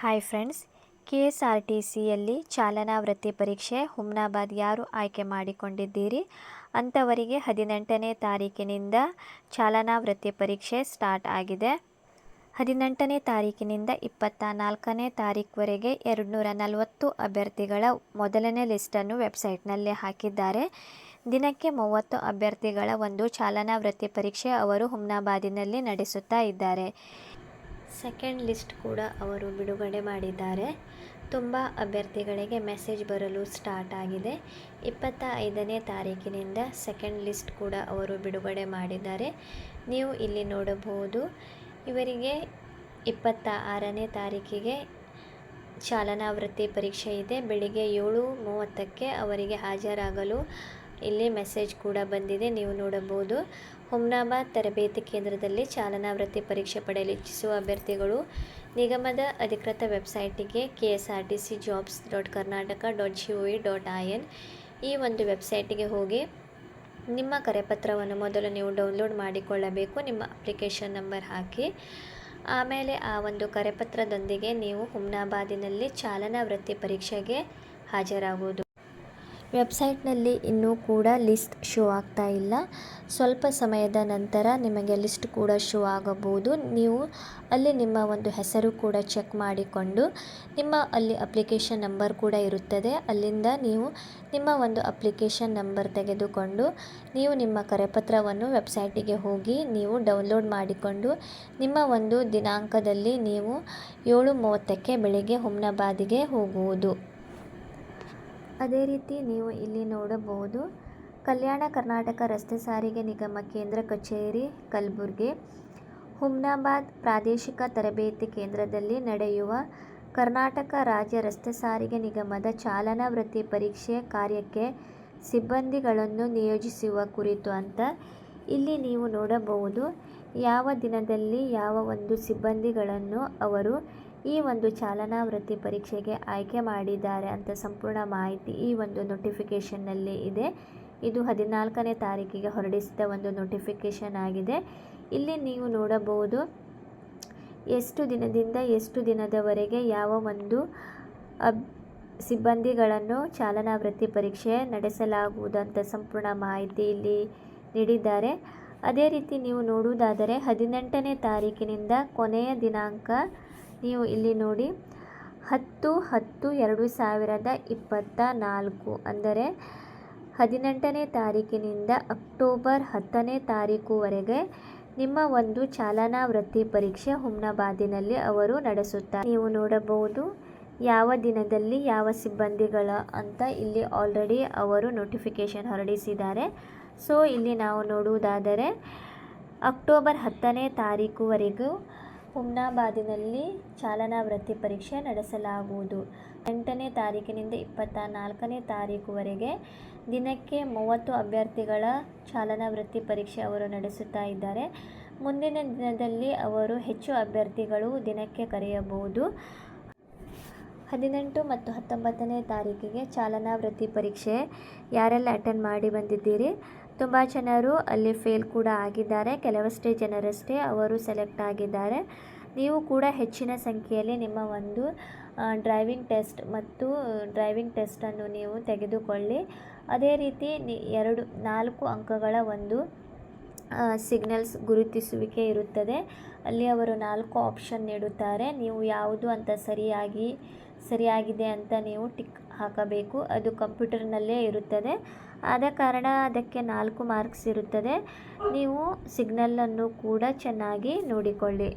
Hi friends, KSRTCಯಲ್ಲಿ ಚಾಲನಾ ವೃತ್ತಿ ಪರೀಕ್ಷೆ ಹುಮ್ನಾಬಾದ್ ಯಾರು ಆಯ್ಕೆ ಮಾಡಿಕೊಂಡಿದ್ದೀರಿ ಅಂಥವರಿಗೆ 18ನೇ ತಾರೀಕಿನಿಂದ ಚಾಲನಾ ವೃತ್ತಿ ಪರೀಕ್ಷೆ ಸ್ಟಾರ್ಟ್ ಆಗಿದೆ. 18ನೇ ತಾರೀಕಿನಿಂದ 24ನೇ ತಾರೀಕುವರೆಗೆ 240 ಅಭ್ಯರ್ಥಿಗಳ ಮೊದಲನೇ ಲಿಸ್ಟನ್ನು ವೆಬ್ಸೈಟ್ನಲ್ಲಿ ಹಾಕಿದ್ದಾರೆ. ದಿನಕ್ಕೆ 30 ಅಭ್ಯರ್ಥಿಗಳ ಒಂದು ಚಾಲನಾ ವೃತ್ತಿ ಪರೀಕ್ಷೆ ಅವರು ಹುಮ್ನಾಬಾದಿನಲ್ಲಿ ನಡೆಸುತ್ತಾ ಇದ್ದಾರೆ. ಸೆಕೆಂಡ್ ಲಿಸ್ಟ್ ಕೂಡ ಅವರು ಬಿಡುಗಡೆ ಮಾಡಿದ್ದಾರೆ. ತುಂಬ ಅಭ್ಯರ್ಥಿಗಳಿಗೆ ಮೆಸೇಜ್ ಬರಲು ಸ್ಟಾರ್ಟ್ ಆಗಿದೆ. 25ನೇ ತಾರೀಕಿನಿಂದ ಸೆಕೆಂಡ್ ಲಿಸ್ಟ್ ಕೂಡ ಅವರು ಬಿಡುಗಡೆ ಮಾಡಿದ್ದಾರೆ. ನೀವು ಇಲ್ಲಿ ನೋಡಬಹುದು, ಇವರಿಗೆ 26ನೇ ತಾರೀಕಿಗೆ ಚಾಲನಾ ವೃತ್ತಿ ಪರೀಕ್ಷೆ ಇದೆ. ಬೆಳಿಗ್ಗೆ 7:30ಕ್ಕೆ ಅವರಿಗೆ ಹಾಜರಾಗಲು ಇಲ್ಲಿ ಮೆಸೇಜ್ ಕೂಡ ಬಂದಿದೆ. ನೀವು ನೋಡಬಹುದು, ಹುಮ್ನಾಬಾದ್ ತರಬೇತಿ ಕೇಂದ್ರದಲ್ಲಿ ಚಾಲನಾ ವೃತ್ತಿ ಪರೀಕ್ಷೆ ಪಡೆಯಲು ಇಚ್ಛಿಸುವ ಅಭ್ಯರ್ಥಿಗಳು ನಿಗಮದ ಅಧಿಕೃತ ವೆಬ್ಸೈಟಿಗೆ ksrtcjobs.karnataka.gov.in ಈ ಒಂದು ವೆಬ್ಸೈಟಿಗೆ ಹೋಗಿ ನಿಮ್ಮ ಕರೆಪತ್ರವನ್ನು ಮೊದಲು ನೀವು ಡೌನ್ಲೋಡ್ ಮಾಡಿಕೊಳ್ಳಬೇಕು. ನಿಮ್ಮ ಅಪ್ಲಿಕೇಶನ್ ನಂಬರ್ ಹಾಕಿ, ಆಮೇಲೆ ಆ ಒಂದು ಕರೆಪತ್ರದೊಂದಿಗೆ ನೀವು ಹುಮ್ನಾಬಾದಿನಲ್ಲಿ ಚಾಲನಾ ವೃತ್ತಿ ಪರೀಕ್ಷೆಗೆ ಹಾಜರಾಗುವುದು. ವೆಬ್ಸೈಟ್ನಲ್ಲಿ ಇನ್ನೂ ಕೂಡ ಲಿಸ್ಟ್ ಶೋ ಆಗ್ತಾ ಇಲ್ಲ. ಸ್ವಲ್ಪ ಸಮಯದ ನಂತರ ನಿಮಗೆ ಲಿಸ್ಟ್ ಕೂಡ ಶೋ ಆಗಬಹುದು. ನೀವು ಅಲ್ಲಿ ನಿಮ್ಮ ಒಂದು ಹೆಸರು ಕೂಡ ಚೆಕ್ ಮಾಡಿಕೊಂಡು ನಿಮ್ಮ ಅಲ್ಲಿ ಅಪ್ಲಿಕೇಶನ್ ನಂಬರ್ ಕೂಡ ಇರುತ್ತದೆ. ಅಲ್ಲಿಂದ ನೀವು ನಿಮ್ಮ ಒಂದು ಅಪ್ಲಿಕೇಶನ್ ನಂಬರ್ ತೆಗೆದುಕೊಂಡು ನೀವು ನಿಮ್ಮ ಕರೆಪತ್ರವನ್ನು ವೆಬ್ಸೈಟಿಗೆ ಹೋಗಿ ನೀವು ಡೌನ್ಲೋಡ್ ಮಾಡಿಕೊಂಡು ನಿಮ್ಮ ಒಂದು ದಿನಾಂಕದಲ್ಲಿ ನೀವು 7:30ಕ್ಕೆ ಬೆಳಿಗ್ಗೆ ಹುಮ್ನಾಬಾದಿಗೆ ಹೋಗುವುದು. ಅದೇ ರೀತಿ ನೀವು ಇಲ್ಲಿ ನೋಡಬಹುದು, ಕಲ್ಯಾಣ ಕರ್ನಾಟಕ ರಸ್ತೆ ಸಾರಿಗೆ ನಿಗಮ ಕೇಂದ್ರ ಕಚೇರಿ ಕಲಬುರಗಿ, ಹುಮ್ನಾಬಾದ್ ಪ್ರಾದೇಶಿಕ ತರಬೇತಿ ಕೇಂದ್ರದಲ್ಲಿ ನಡೆಯುವ ಕರ್ನಾಟಕ ರಾಜ್ಯ ರಸ್ತೆ ಸಾರಿಗೆ ನಿಗಮದ ಚಾಲನಾ ವೃತ್ತಿ ಪರೀಕ್ಷೆ ಕಾರ್ಯಕ್ಕೆ ಸಿಬ್ಬಂದಿಗಳನ್ನು ನಿಯೋಜಿಸುವ ಕುರಿತು ಅಂತ ಇಲ್ಲಿ ನೀವು ನೋಡಬಹುದು. ಯಾವ ದಿನದಲ್ಲಿ ಯಾವ ಒಂದು ಸಿಬ್ಬಂದಿಗಳನ್ನು ಅವರು ಈ ಒಂದು ಚಾಲನಾ ವೃತ್ತಿ ಪರೀಕ್ಷೆಗೆ ಆಯ್ಕೆ ಮಾಡಿದ್ದಾರೆ ಅಂತ ಸಂಪೂರ್ಣ ಮಾಹಿತಿ ಈ ಒಂದು ನೋಟಿಫಿಕೇಷನ್ನಲ್ಲಿ ಇದೆ. ಇದು 14ನೇ ತಾರೀಕಿಗೆ ಹೊರಡಿಸಿದ ಒಂದು ನೋಟಿಫಿಕೇಷನ್ ಆಗಿದೆ. ಇಲ್ಲಿ ನೀವು ನೋಡಬಹುದು, ಎಷ್ಟು ದಿನದಿಂದ ಎಷ್ಟು ದಿನದವರೆಗೆ ಯಾವ ಒಂದು ಸಿಬ್ಬಂದಿಗಳನ್ನು ಚಾಲನಾ ವೃತ್ತಿ ಪರೀಕ್ಷೆ ನಡೆಸಲಾಗುವುದು ಅಂತ ಸಂಪೂರ್ಣ ಮಾಹಿತಿ ಇಲ್ಲಿ ನೀಡಿದ್ದಾರೆ. ಅದೇ ರೀತಿ ನೀವು ನೋಡುವುದಾದರೆ 18ನೇ ತಾರೀಕಿನಿಂದ ಕೊನೆಯ ದಿನಾಂಕ ನೀವು ಇಲ್ಲಿ ನೋಡಿ 10/10/2024 ಅಂದರೆ 18ನೇ ತಾರೀಕಿನಿಂದ ಅಕ್ಟೋಬರ್ 10ನೇ ತಾರೀಕುವರೆಗೆ ನಿಮ್ಮ ಒಂದು ಚಾಲನಾ ವೃತ್ತಿ ಪರೀಕ್ಷೆ ಹುಮ್ನಾಬಾದಿನಲ್ಲಿ ಅವರು ನಡೆಸುತ್ತಾರೆ. ನೀವು ನೋಡಬಹುದು ಯಾವ ದಿನದಲ್ಲಿ ಯಾವ ಸಿಬ್ಬಂದಿಗಳ ಅಂತ ಇಲ್ಲಿ ಆಲ್ರೆಡಿ ಅವರು ನೋಟಿಫಿಕೇಷನ್ ಹೊರಡಿಸಿದ್ದಾರೆ. ಸೊ ಇಲ್ಲಿ ನಾವು ನೋಡುವುದಾದರೆ ಅಕ್ಟೋಬರ್ 10ನೇ ತಾರೀಕುವರೆಗೂ ಹುಮ್ನಾಬಾದಿನಲ್ಲಿ ಚಾಲನಾ ವೃತ್ತಿ ಪರೀಕ್ಷೆ ನಡೆಸಲಾಗುವುದು. 8ನೇ ತಾರೀಕಿನಿಂದ 24ನೇ ತಾರೀಕುವರೆಗೆ ದಿನಕ್ಕೆ 30 ಅಭ್ಯರ್ಥಿಗಳ ಚಾಲನಾ ವೃತ್ತಿ ಪರೀಕ್ಷೆ ಅವರು ನಡೆಸುತ್ತಾ ಇದ್ದಾರೆ. ಮುಂದಿನ ದಿನದಲ್ಲಿ ಅವರು ಹೆಚ್ಚು ಅಭ್ಯರ್ಥಿಗಳು ದಿನಕ್ಕೆ ಕರೆಯಬಹುದು. 18 ಮತ್ತು 19ನೇ ತಾರೀಕಿಗೆ ಚಾಲನಾ ವೃತ್ತಿ ಪರೀಕ್ಷೆ ಯಾರೆಲ್ಲ ಅಟೆಂಡ್ ಮಾಡಿ ಬಂದಿದ್ದೀರಿ, ತುಂಬ ಜನರು ಅಲ್ಲಿ ಫೇಲ್ ಕೂಡ ಆಗಿದ್ದಾರೆ. ಕೆಲವಷ್ಟೇ ಜನರಷ್ಟೇ ಅವರು ಸೆಲೆಕ್ಟ್ ಆಗಿದ್ದಾರೆ. ನೀವು ಕೂಡ ಹೆಚ್ಚಿನ ಸಂಖ್ಯೆಯಲ್ಲಿ ನಿಮ್ಮ ಒಂದು ಡ್ರೈವಿಂಗ್ ಟೆಸ್ಟ್ ಮತ್ತು ಡ್ರೈವಿಂಗ್ ಟೆಸ್ಟನ್ನು ನೀವು ತೆಗೆದುಕೊಳ್ಳಿ. ಅದೇ ರೀತಿ 4 ಅಂಕಗಳ ಒಂದು ಸಿಗ್ನಲ್ಸ್ ಗುರುತಿಸುವಿಕೆ ಇರುತ್ತದೆ. ಅಲ್ಲಿ ಅವರು 4 ಆಪ್ಷನ್ ನೀಡುತ್ತಾರೆ. ನೀವು ಯಾವುದು ಅಂತ ಸರಿಯಾಗಿದೆ ಅಂತ ನೀವು ಟಿಕ್ ಹಾಕಬೇಕು. ಅದು ಕಂಪ್ಯೂಟರ್ನಲ್ಲೇ ಇರುತ್ತದೆ. ಆದ ಕಾರಣ ಅದಕ್ಕೆ 4 ಮಾರ್ಕ್ಸ್ ಇರುತ್ತದೆ. ನೀವು ಸಿಗ್ನಲನ್ನು ಕೂಡ ಚೆನ್ನಾಗಿ ನೋಡಿಕೊಳ್ಳಿ.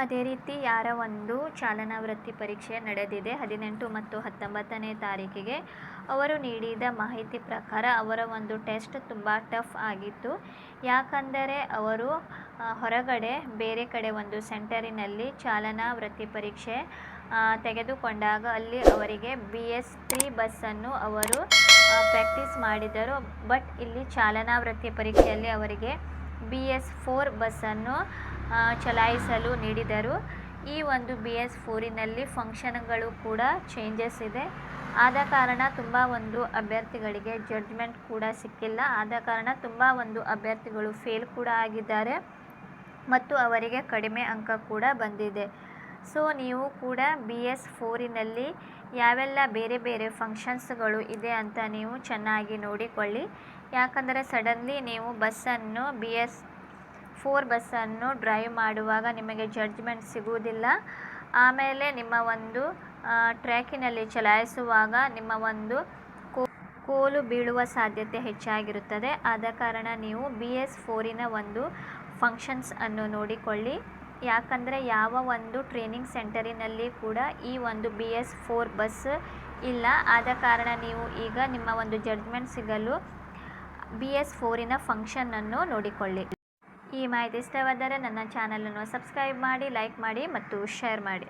ಅದೇ ರೀತಿ ಯಾರ ಒಂದು ಚಾಲನಾ ವೃತ್ತಿ ಪರೀಕ್ಷೆ ನಡೆದಿದೆ 18 ಮತ್ತು 19ನೇ ತಾರೀಕಿಗೆ ಅವರು ನೀಡಿದ ಮಾಹಿತಿ ಪ್ರಕಾರ ಅವರ ಒಂದು ಟೆಸ್ಟ್ ತುಂಬ ಟಫ್ ಆಗಿತ್ತು. ಯಾಕಂದರೆ ಅವರು ಹೊರಗಡೆ ಬೇರೆ ಕಡೆ ಒಂದು ಸೆಂಟರಿನಲ್ಲಿ ಚಾಲನಾ ವೃತ್ತಿ ಪರೀಕ್ಷೆ ತೆಗೆದುಕೊಂಡಾಗ ಅಲ್ಲಿ ಅವರಿಗೆ BS3 ಬಸ್ಸನ್ನು ಅವರು ಪ್ರಾಕ್ಟೀಸ್ ಮಾಡಿದರು. ಬಟ್ ಇಲ್ಲಿ ಚಾಲನಾ ವೃತ್ತಿ ಪರೀಕ್ಷೆಯಲ್ಲಿ ಅವರಿಗೆ BS4 ಬಸ್ಸನ್ನು ಚಲಾಯಿಸಲು ನೀಡಿದರು. ಈ ಒಂದು BS4ನಲ್ಲಿ ಫಂಕ್ಷನ್ಗಳು ಕೂಡ ಚೇಂಜಸ್ ಇದೆ. ಆದ ಕಾರಣ ತುಂಬ ಒಂದು ಅಭ್ಯರ್ಥಿಗಳಿಗೆ ಜಡ್ಜ್ಮೆಂಟ್ ಕೂಡ ಸಿಕ್ಕಿಲ್ಲ. ಆದ ಕಾರಣ ತುಂಬ ಒಂದು ಅಭ್ಯರ್ಥಿಗಳು ಫೇಲ್ ಕೂಡ ಆಗಿದ್ದಾರೆ ಮತ್ತು ಅವರಿಗೆ ಕಡಿಮೆ ಅಂಕ ಕೂಡ ಬಂದಿದೆ. ಸೊ ನೀವು ಕೂಡ BS4ನಲ್ಲಿ ಯಾವೆಲ್ಲ ಬೇರೆ ಬೇರೆ ಫಂಕ್ಷನ್ಸ್ಗಳು ಇದೆ ಅಂತ ನೀವು ಚೆನ್ನಾಗಿ ನೋಡಿಕೊಳ್ಳಿ. ಯಾಕಂದರೆ ಸಡನ್ಲಿ ನೀವು BS4 ಬಸ್ಸನ್ನು ಡ್ರೈವ್ ಮಾಡುವಾಗ ನಿಮಗೆ ಜಡ್ಜ್ಮೆಂಟ್ ಸಿಗುವುದಿಲ್ಲ. ಆಮೇಲೆ ನಿಮ್ಮ ಒಂದು ಟ್ರ್ಯಾಕಿನಲ್ಲಿ ಚಲಾಯಿಸುವಾಗ ನಿಮ್ಮ ಒಂದು ಕೋಲು ಬೀಳುವ ಸಾಧ್ಯತೆ ಹೆಚ್ಚಾಗಿರುತ್ತದೆ. ಆದ ಕಾರಣ ನೀವು BS4ನ ಒಂದು ಫಂಕ್ಷನ್ಸ್ ಅನ್ನು ನೋಡಿಕೊಳ್ಳಿ. ಯಾಕಂದರೆ ಯಾವ ಒಂದು ಟ್ರೈನಿಂಗ್ ಸೆಂಟರಿನಲ್ಲಿ ಕೂಡ ಈ ಒಂದು BS4 ಬಸ್ ಇಲ್ಲ. ಆದ ಕಾರಣ ನೀವು ಈಗ ನಿಮ್ಮ ಒಂದು ಜಡ್ಜ್ಮೆಂಟ್ ಸಿಗಲು BS4ನ ಫಂಕ್ಷನನ್ನು ನೋಡಿಕೊಳ್ಳಿ. ಈ ಮಾಹಿತಿ ಇಷ್ಟವಾದರೆ ನನ್ನ ಚಾನಲನ್ನು ಸಬ್ಸ್ಕ್ರೈಬ್ ಮಾಡಿ, ಲೈಕ್ ಮಾಡಿ ಮತ್ತು ಶೇರ್ ಮಾಡಿ.